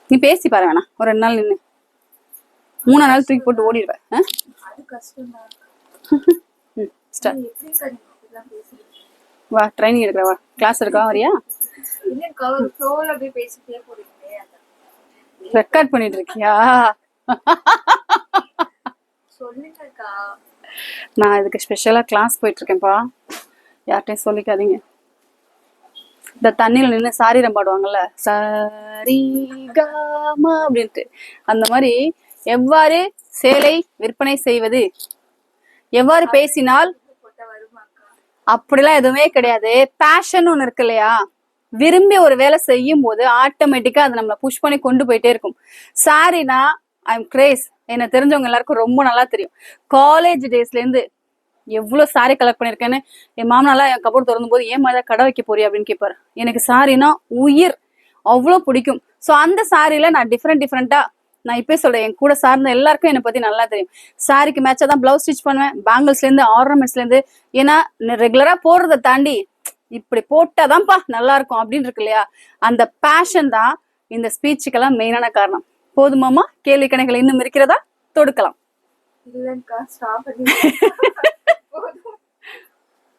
நீ பேசி பாரு வேணா, ஒரு 2 நாள் நின்று 3 நாள் தூக்கி போட்டு ஓடிடுவேன். வா ட்ரைனிங் எடுக்கிற, வா கிளாஸ் எடுக்கவா வரியா? ரெக்கார்ட் பண்ணிட்டு இருக்கியா? நான் இதுக்கு ஸ்பெஷலா கிளாஸ் போயிட்டு இருக்கேன்ப்பா, யார்கிட்டையும் சொல்லிக்காதீங்க. இந்த தண்ணியில நின்று சாரீரம் பாடுவாங்கல்ல, சாரி காமா அப்படின்ட்டு, அந்த மாதிரி எவ்வாறு சேலை விற்பனை செய்வது, எவ்வாறு பேசினால், அப்படிலாம் எதுவுமே கிடையாது. பேஷன் ஒண்ணு இருக்கு இல்லையா, விரும்பி ஒரு வேலை செய்யும் போது ஆட்டோமேட்டிக்கா அதை நம்மளை புஷ் பண்ணி கொண்டு போயிட்டே இருக்கும். சாரினா ஐ எம் கிரேஸ், என்னை தெரிஞ்சவங்க எல்லாருக்கும் ரொம்ப நல்லா தெரியும். காலேஜ் டேஸ்ல இருந்து எவ்வளவு சாரி கலெக்ட் பண்ணிருக்கேன்னு. என் மாமனாலாம் என் கபோர்டு திறந்தும் போது ஏன் மாதிரி கடை வைக்க போறியா அப்படின்னு கேட்பாரு. எனக்கு சாரினா உயிர், அவ்வளவு பிடிக்கும். ஸோ அந்த சாரியில நான் டிஃப்ரெண்டா, நான் இப்பயே சொல்றேன், என் கூட சார்ந்த எல்லாருக்கும் என்னை பத்தி நல்லா தெரியும். சாரிக்கு மேட்சா தான் பிளவுஸ் ஸ்டிச் பண்ணுவேன், பேங்கிள்ஸ்ல இருந்து ஆர்னமெண்ட்ஸ்ல இருந்து. ஏன்னா ரெகுலரா போடுறதை தாண்டி இப்படி போட்டாதான்ப்பா நல்லா இருக்கும் அப்படின்னு இருக்கு இல்லையா, அந்த பேஷன் தான் இந்த ஸ்பீச்சுக்கெல்லாம் மெயினான காரணம். போதுமாமா? கேள்வி கணைகள் இன்னும் இருக்கிறதா? தொடுக்கலாம்.